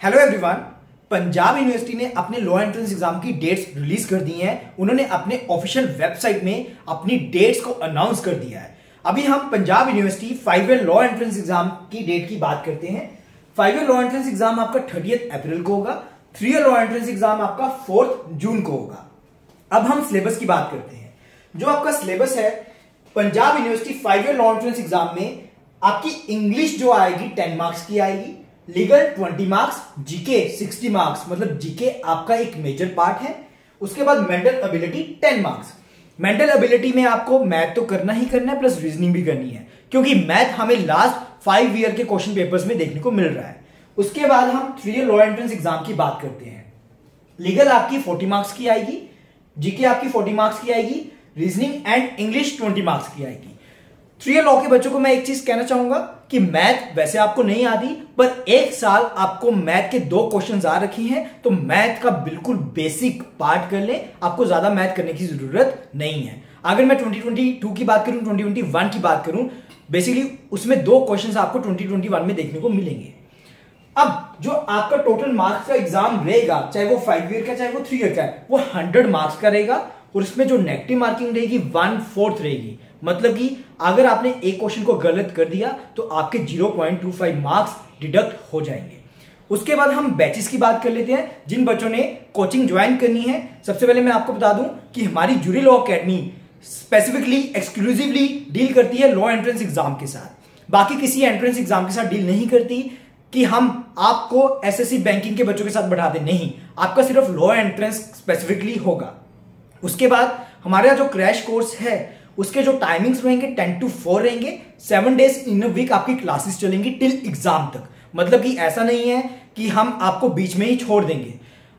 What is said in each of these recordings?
Hello everyone. Punjab university ने अपने law entrance exam की डेट्स रिलीज कर दी हैं। उन्होंने अपने ऑफिशियल वेबसाइट में अपनी डेट्स को अनाउंस कर दिया है। अभी हम Punjab university 5 year law entrance exam की डेट की बात करते हैं। 5 ईयर लॉ एंट्रेंस एग्जाम आपका 30 अप्रैल को होगा। 3 ईयर लॉ एंट्रेंस एग्जाम आपका 4 जून को होगा। अब हम सिलेबस की बात करते हैं। जो आपका सिलेबस है Punjab university 5 year law entrance exam में आपकी इंग्लिश जो आएगी 10 मार्क्स की आएगी, लीगल 20 मार्क्स, जीके 60 मार्क्स, मतलब जीके आपका एक मेजर पार्ट है। उसके बाद mental ability 10 marks. Mental ability में आपको मैथ तो करना ही करना है, प्लस रीजनिंग भी करनी है, क्योंकि मैथ हमें लास्ट 5 ईयर के क्वेश्चन पेपर्स में देखने को मिल रहा है। उसके बाद हम 3 ईयर लॉ एंट्रेंस एग्जाम की बात करते हैं। लीगल आपकी 40 मार्क्स की आएगी, जीके आपकी 40 मार्क्स की आएगी, रीजनिंग एंड इंग्लिश 20 मार्क्स की आएगी। 3 ईयर लॉ के बच्चों को मैं एक चीज कहना चाहूंगा कि मैथ वैसे आपको नहीं आती, पर एक साल आपको मैथ के 2 क्वेश्चंस आ रखी हैं, तो मैथ का बिल्कुल बेसिक पार्ट कर ले, आपको ज्यादा मैथ करने की जरूरत नहीं है। अगर मैं 2022 की बात करूं, 2021 की बात करूं, बेसिकली उसमें 2 क्वेश्चंस आपको 2021 में देखने को मिलेंगे। अब जो आपका टोटल मार्क्स का एग्जाम रहेगा, चाहे वो 5 ईयर का चाहे वो 3 ईयर का है, वो 100 मार्क्स का रहेगा, और उसमें जो नेगेटिव मार्किंग रहेगी 1/4 रहेगी। मतलब कि अगर आपने एक क्वेश्चन को गलत कर दिया तो आपके 0.25 मार्क्स डिडक्ट हो जाएंगे। उसके बाद हम बैचेस की बात कर लेते हैं। जिन बच्चों ने कोचिंग ज्वाइन करनी है, सबसे पहले मैं आपको बता दूं कि हमारी jury law academy specifically exclusively deal करती है लॉ एंट्रेंस एग्जाम के साथ। बाकी किसी एंट्रेंस एग्जाम के साथ डील नहीं करती कि हम आपको एसएससी बैंकिंग के बच्चों के साथ बढ़ा दें, नहीं, आपका सिर्फ लॉ एंट्रेंस स्पेसिफिकली होगा। उसके बाद हमारा जो क्रैश कोर्स है उसके जो टाइमिंग्स रहेंगे 10 to 4 रहेंगे। 7 डेज इन अ वीक आपकी क्लासेस चलेंगी टिल एग्जाम तक। मतलब कि ऐसा नहीं है कि हम आपको बीच में ही छोड़ देंगे।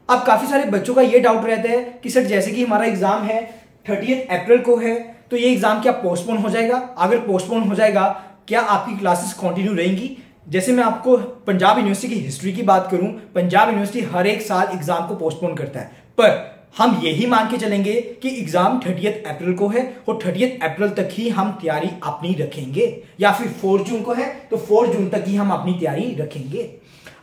अब काफी सारे बच्चों का ये डाउट रहता है कि सर जैसे कि हमारा एग्जाम है 30 अप्रैल को है, तो ये एग्जाम क्या पोस्टपोन हो जाएगा? अगर पोस्टपोन हो जाएगा, क्या आपकी क्लासेस कंटिन्यू रहेंगी? जैसे मैं आपको पंजाब यूनिवर्सिटी की हिस्ट्री की बात करूं, पंजाब यूनिवर्सिटी हर एक साल एग्जाम को पोस्टपोन करता है, पर हम यही मान के चलेंगे कि एग्जाम 30 अप्रैल को है और 30 अप्रैल तक ही हम तैयारी अपनी रखेंगे, या फिर 4 जून को है तो 4 जून तक ही हम अपनी तैयारी रखेंगे।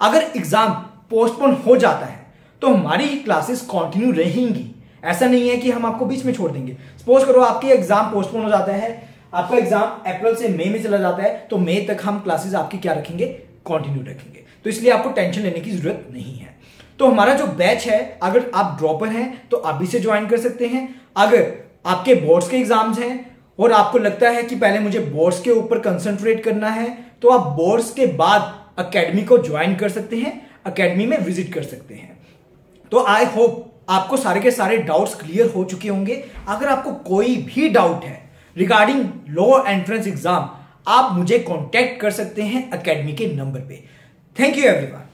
अगर एग्जाम पोस्टपोन हो जाता है तो हमारी क्लासेस कंटिन्यू रहेंगी। ऐसा नहीं है कि हम आपको बीच में छोड़ देंगे। सपोज करो आपके एग्जाम पोस्टपोन हो जाता है, आपका एग्जाम अप्रैल से मई में चला जाता है, तो मई तक हम क्लासेस आपकी क्या रखेंगे? कंटिन्यू रखेंगे। तो इसलिए आपको टेंशन लेने की जरूरत नहीं है। तो हमारा जो बैच है, अगर आप ड्रॉपर हैं तो आप भी से ज्वाइन कर सकते हैं। अगर आपके बोर्ड्स के एग्जाम्स हैं और आपको लगता है कि पहले मुझे बोर्ड्स के ऊपर कंसंट्रेट करना है, तो आप बोर्ड्स के बाद एकेडमी को ज्वाइन कर सकते हैं, एकेडमी में विजिट कर सकते हैं। तो आई होप आपको सारे के सारे डाउट्स क्लियर हो चुके होंगे। अगर आपको कोई भी डाउट है रिगार्डिंग लॉ एंट्रेंस एग्जाम, आप मुझे कॉन्टेक्ट कर सकते हैं एकेडमी के नंबर पे। Thank you everyone.